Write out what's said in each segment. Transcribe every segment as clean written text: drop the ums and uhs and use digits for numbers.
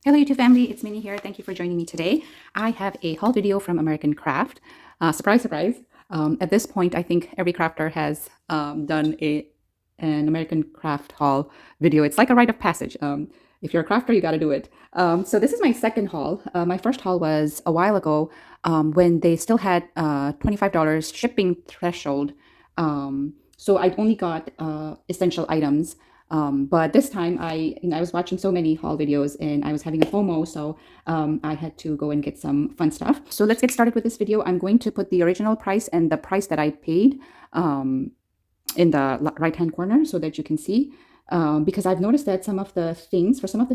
Hello YouTube family, it's Minnie here. Thank you for joining me today. I have a haul video from American Craft. Surprise, surprise. At this point, I think every crafter has done an American Craft haul video. It's like a rite of passage. If you're a crafter, you got to do it. So this is my second haul. My first haul was a while ago when they still had $25 shipping threshold. So I only got essential items. But this time I was watching so many haul videos and I was having a FOMO, so I had to go and get some fun stuff. So let's get started with this video. I'm going to put the original price and the price that I paid in the right-hand corner so that you can see, because I've noticed that for some of the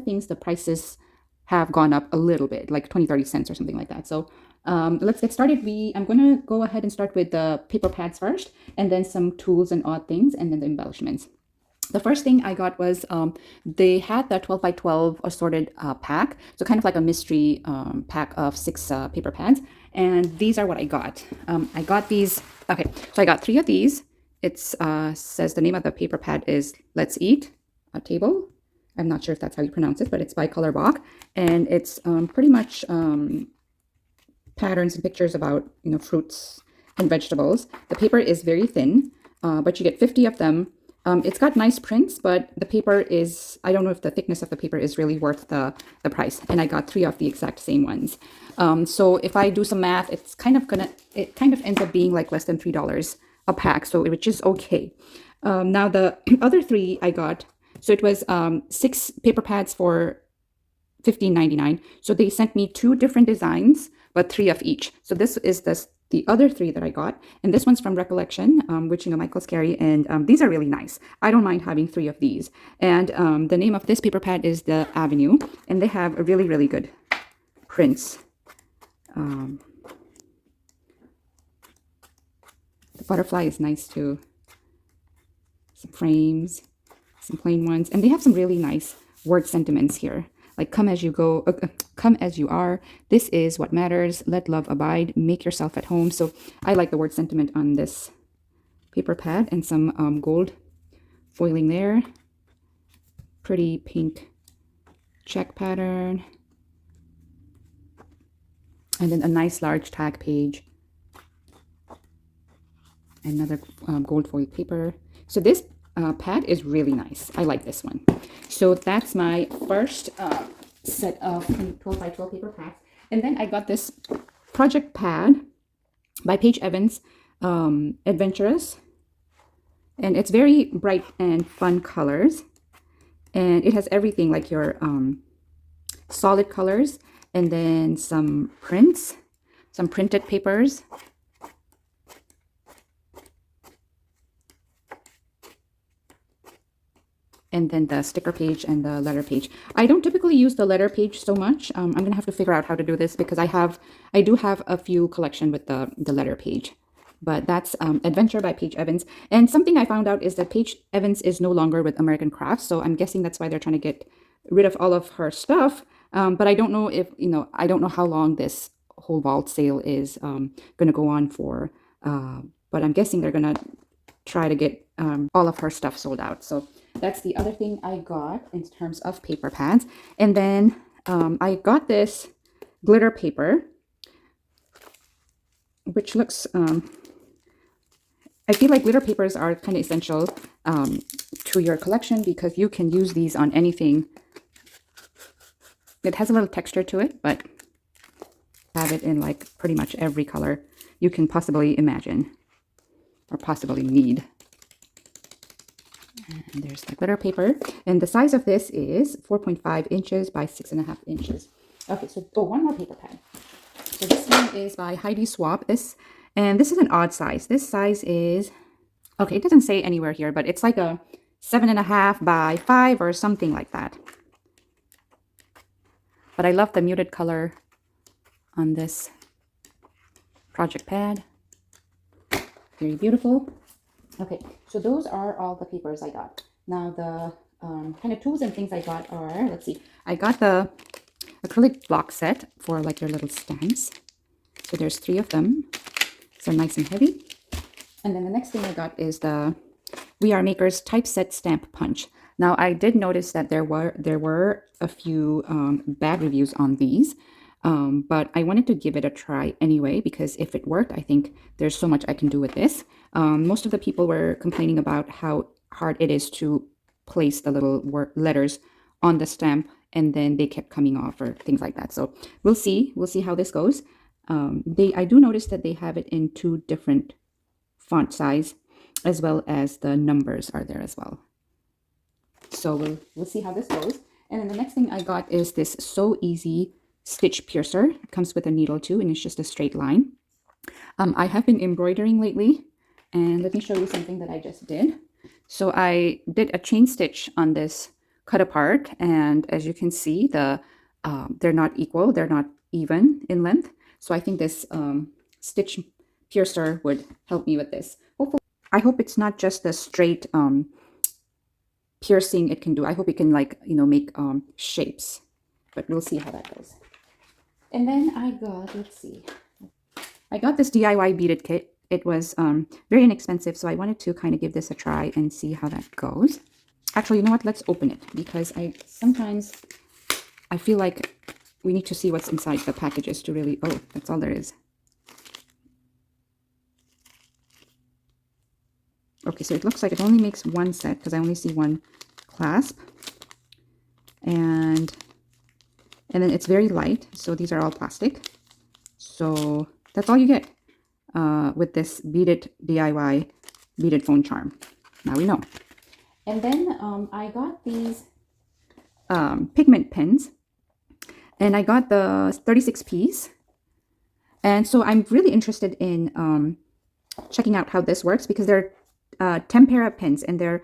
things, the prices have gone up a little bit, like 20-30 cents or something like that. So let's get started. I'm going to go ahead and start with the paper pads first, and then some tools and odd things, and then the embellishments. The first thing I got was they had the 12 by 12 assorted pack, so kind of like a mystery pack of 6 paper pads, and these are what I got. I got these. Okay, so I got 3 of these. It says the name of the paper pad is Let's Eat a Table. I'm not sure if that's how you pronounce it, but it's by Color Box, and it's pretty much patterns and pictures about fruits and vegetables. The paper is very thin, but you get 50 of them. It's got nice prints, but the paper is, I don't know if the thickness of the paper is really worth the price. And I got 3 of the exact same ones. So if I do some math, it kind of ends up being like less than $3 a pack, so which is okay. Now the other 3 I got, so it was 6 paper pads for $15.99. So they sent me 2 different designs, but 3 of each. So this is the other 3 that I got, and this one's from Recollection, which Michael's carry, and these are really nice. I don't mind having 3 of these. And the name of this paper pad is the Avenue, and they have a really, really good prints. The butterfly is nice too. Some frames, some plain ones, and they have some really nice word sentiments here. Like, come as you go, come as you are. This is what matters. Let love abide. Make yourself at home. So I like the word sentiment on this paper pad, and some gold foiling there. Pretty pink check pattern. And then a nice large tag page. Another gold foil paper. So this pad is really nice. I like this one. So that's my first set of 12 by 12 paper pads. And then I got this project pad by Paige Evans, Adventurous. And it's very bright and fun colors. And it has everything like your solid colors, and then some prints, some printed papers. And then the sticker page and the letter page. I don't typically use the letter page so much. I'm gonna have to figure out how to do this because I do have a few collection with the letter page. But that's Adventure by Paige Evans. And something I found out is that Paige Evans is no longer with American Crafts, so I'm guessing that's why they're trying to get rid of all of her stuff. But I don't know if, I don't know how long this whole vault sale is gonna go on for. But I'm guessing they're gonna try to get all of her stuff sold out. So that's the other thing I got in terms of paper pads. And then I got this glitter paper, which looks, I feel like glitter papers are kind of essential to your collection because you can use these on anything. It has a little texture to it, but have it in like pretty much every color you can possibly imagine or possibly need. And there's the glitter paper, and the size of this is 4.5 inches by 6.5 inches. Okay, so one more paper pad. So this one is by Heidi Swap. This is an odd size. This size is, okay, it doesn't say anywhere here, but it's like a 7.5 by 5 or something like that. But I love the muted color on this project pad. Very beautiful. Okay, so those are all the papers I got. Now the kind of tools and things I got are, let's see, I got the acrylic block set for like your little stamps. So there's 3 of them. So nice and heavy. And then the next thing I got is the We Are Makers Typeset Stamp Punch. Now, I did notice that there were a few bad reviews on these, but I wanted to give it a try anyway because if it worked, I think there's so much I can do with this. Most of the people were complaining about how hard it is to place the little letters on the stamp, and then they kept coming off or things like that. So we'll see. We'll see how this goes. I do notice that they have it in 2 different font size, as well as the numbers are there as well. So we'll see how this goes. And then the next thing I got is this So Easy stitch piercer. It comes with a needle too, and it's just a straight line. I have been embroidering lately, and let me show you something that I just did. So I did a chain stitch on this cut apart, and as you can see, they're not equal, they're not even in length. So I think this stitch piercer would help me with this. Hopefully, I hope it's not just the straight piercing it can do. I hope it can, like, make shapes, but we'll see how that goes. And then I got, let's see, I got this DIY beaded kit. It was very inexpensive, so I wanted to kind of give this a try and see how that goes. Actually, you know what? Let's open it, because sometimes I feel like we need to see what's inside the packages to really, oh, that's all there is. Okay, so it looks like it only makes 1 set, because I only see 1 clasp. And then it's very light, so these are all plastic. So that's all you get with this beaded DIY beaded phone charm. Now we know. And then I got these pigment pens, and I got the 36 piece. And so I'm really interested in checking out how this works, because they're tempera pens, and they're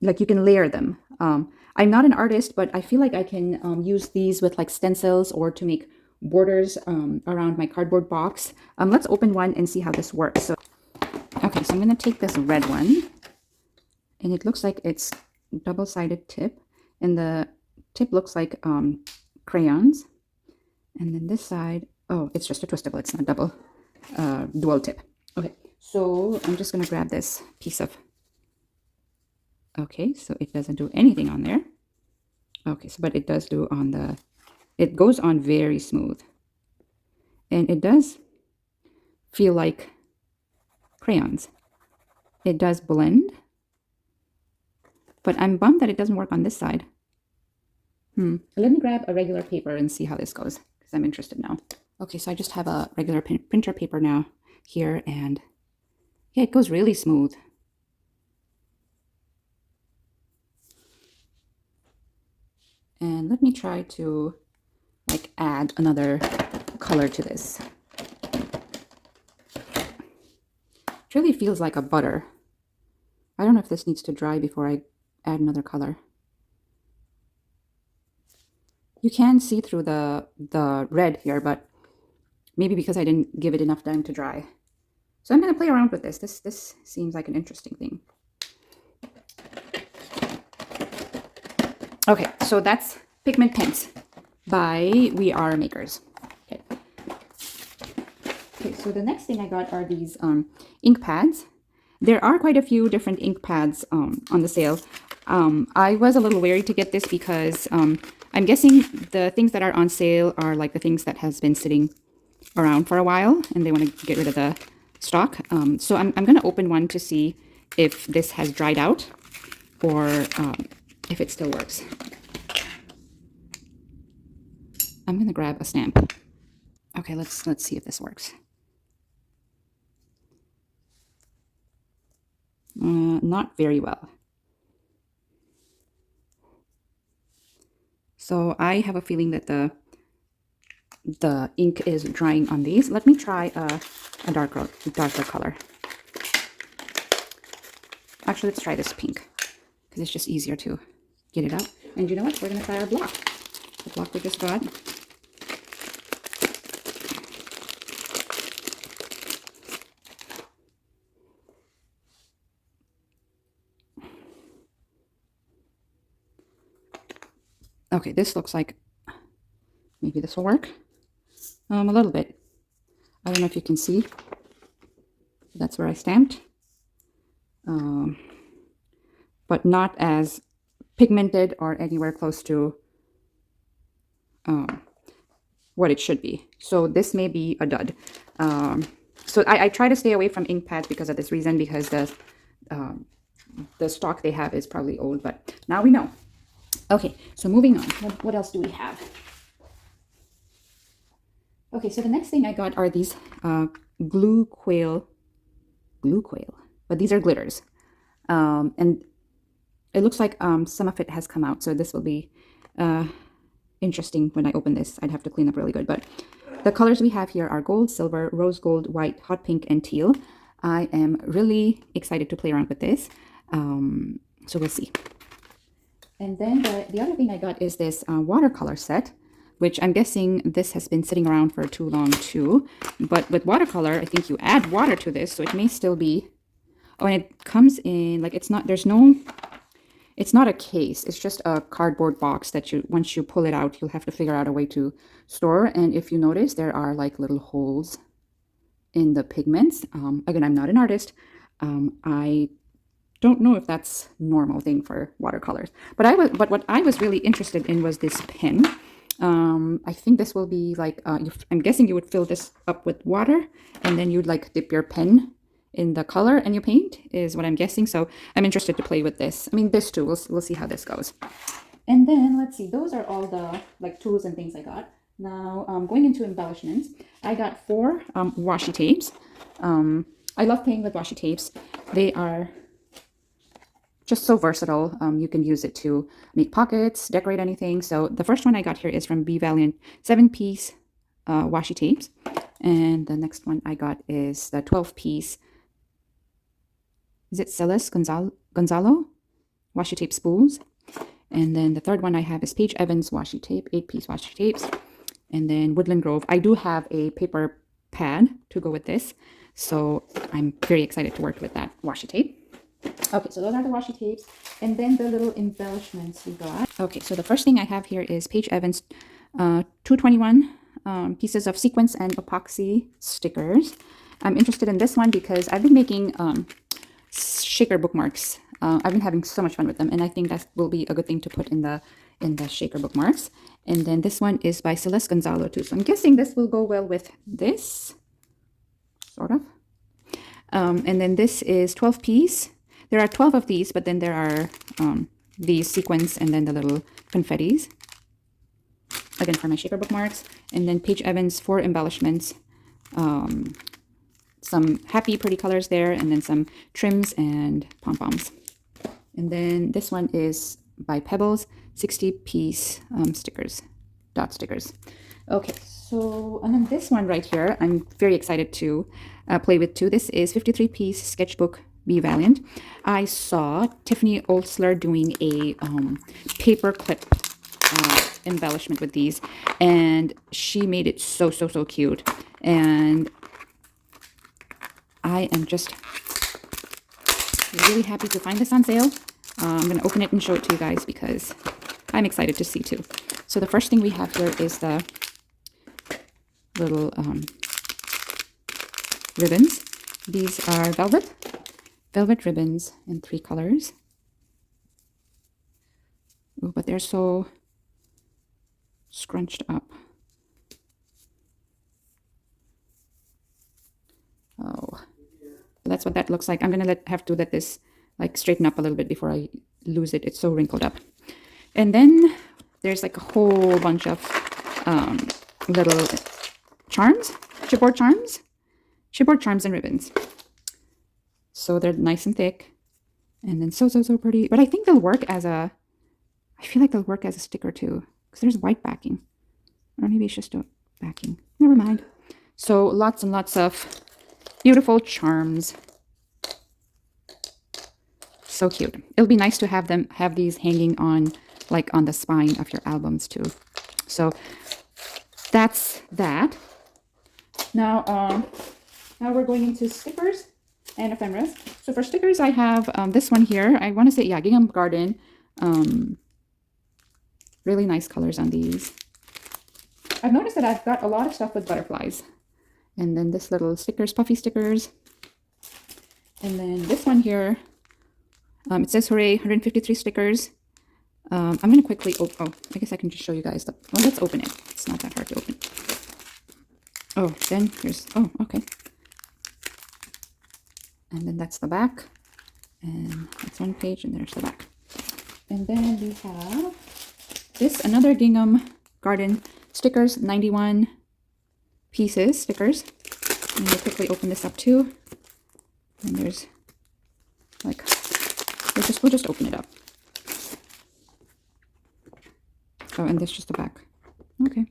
like, you can layer them. I'm not an artist, but I feel like I can use these with like stencils or to make borders around my cardboard box. Let's open one and see how this works. So, okay, so I'm going to take this red one, and it looks like it's double-sided tip, and the tip looks like crayons. And then this side, oh, it's just a twistable, it's not double, dual tip. Okay, so I'm just going to grab this piece of, okay, so it doesn't do anything on there. Okay, so but it does do on the, it goes on very smooth, and it does feel like crayons. It does blend, but I'm bummed that it doesn't work on this side. Let me grab a regular paper and see how this goes, because I'm interested now. Okay, so I just have a regular printer paper now here, and yeah, it goes really smooth. And let me try to like add another color to this. It really feels like a butter. I don't know if this needs to dry before I add another color. You can see through the red here, but maybe because I didn't give it enough time to dry. So I'm going to play around with this. This seems like an interesting thing. Okay, so that's Pigment Pens by We Are Makers. Okay. Okay, so the next thing I got are these ink pads. There are quite a few different ink pads on the sale. I was a little wary to get this because I'm guessing the things that are on sale are like the things that has been sitting around for a while, and they want to get rid of the stock. So I'm going to open one to see if this has dried out or if it still works. I'm going to grab a stamp. Okay, let's see if this works. Not very well. So I have a feeling that the ink is drying on these. Let me try a darker color. Actually, let's try this pink, because it's just easier to get it out. And you know what? We're going to try our block. The block we just got. Okay, this looks like maybe this will work. A little bit. I don't know if you can see. That's where I stamped. but not as pigmented or anywhere close to what it should be. So this may be a dud. So I try to stay away from ink pads because of this reason, because the stock they have is probably old, but now we know. Okay, so moving on. What else do we have? Okay, so the next thing I got are these glue quail, but these are glitters. And it looks like some of it has come out, so this will be interesting when I open this. I'd have to clean up really good, but the colors we have here are gold, silver, rose gold, white, hot pink, and teal. I am really excited to play around with this, so we'll see. And then the other thing I got is this watercolor set, which I'm guessing this has been sitting around for too long too. But with watercolor, I think you add water to this, so it may still be... Oh, and it comes in, like, it's not a case. It's just a cardboard box that once you pull it out, you'll have to figure out a way to store. And if you notice, there are like little holes in the pigments. Again, I'm not an artist. I don't know if that's normal thing for watercolors, but what I was really interested in was this pen. I think this will be like, I'm guessing you would fill this up with water and then you'd like dip your pen in the color and you paint, is what I'm guessing. So I'm interested to play with this. I mean, this too, we'll see how this goes. And then let's see, those are all the like tools and things I got. Now going into embellishments, I got 4 washi tapes. I love playing with washi tapes. They are just so versatile. You can use it to make pockets, decorate anything. So the first one I got here is from Be Valiant 7-piece washi tapes. And the next one I got is the 12-piece, is it Celis Gonzalo washi tape spools. And then the third one I have is Paige Evans washi tape, 8-piece washi tapes. And then Woodland Grove. I do have a paper pad to go with this, so I'm very excited to work with that washi tape. Okay, so those are the washi tapes. And then the little embellishments we got. Okay, so the first thing I have here is Paige Evans 221 pieces of sequins and epoxy stickers. I'm interested in this one because I've been making shaker bookmarks. I've been having so much fun with them, and I think that will be a good thing to put in the shaker bookmarks. And then this one is by Celeste Gonzalo too. So I'm guessing this will go well with this, sort of. And then this is 12-piece. There are 12 of these, but then there are these sequins and then the little confettis. Again, for my shaker bookmarks. And then Paige Evans 4 embellishments. Some happy, pretty colors there, and then some trims and pom-poms. And then this one is by Pebbles, 60-piece stickers, dot stickers. Okay, so, and then this one right here, I'm very excited to play with too. This is 53-piece sketchbook Be Valiant. I saw Tiffany Olsler doing a paper clip embellishment with these, and she made it so cute. And I am just really happy to find this on sale. I'm going to open it and show it to you guys because I'm excited to see too. So the first thing we have here is the little ribbons. These are velvet ribbons in 3 colors. Ooh, but they're so scrunched up. Oh, that's what that looks like. I'm gonna have to let this like straighten up a little bit before I lose it. It's so wrinkled up. And then there's like a whole bunch of little charms, chipboard charms and ribbons. So they're nice and thick, and then so pretty. But I think they'll work as a, I feel like they'll work as a sticker too, because there's white backing, or maybe it's just a backing. Never mind. So lots and lots of beautiful charms. So cute. It'll be nice to have these hanging on, like on the spine of your albums too. So that's that. Now we're going into stickers and ephemeras. So for stickers, I have this one here. I want to say, yeah, Gingham Garden. Really nice colors on these. I've noticed that I've got a lot of stuff with butterflies. And then this little stickers, puffy stickers. And then this one here, It says hooray, 153 stickers. I'm going to quickly oh, I guess I can just show you guys the, well, let's open it. It's not that hard to open. Oh, then here's, oh, okay. And then that's the back. And that's one page, and there's the back. And then we have this, another gingham garden stickers, 91 pieces stickers. And we'll quickly open this up too. And there's like, we'll just open it up. Oh, and this is just the back. Okay.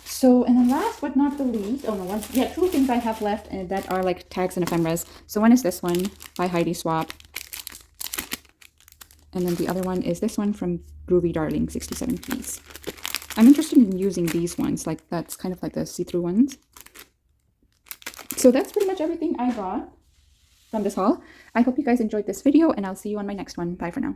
So, and then last but not the least, oh no, two things I have left and that are like tags and ephemeras. So one is this one by Heidi Swap. And then the other one is this one from Groovy Darling, 67 piece. I'm interested in using these ones, like that's kind of like the see-through ones. So that's pretty much everything I got from this haul. I hope you guys enjoyed this video, and I'll see you on my next one. Bye for now.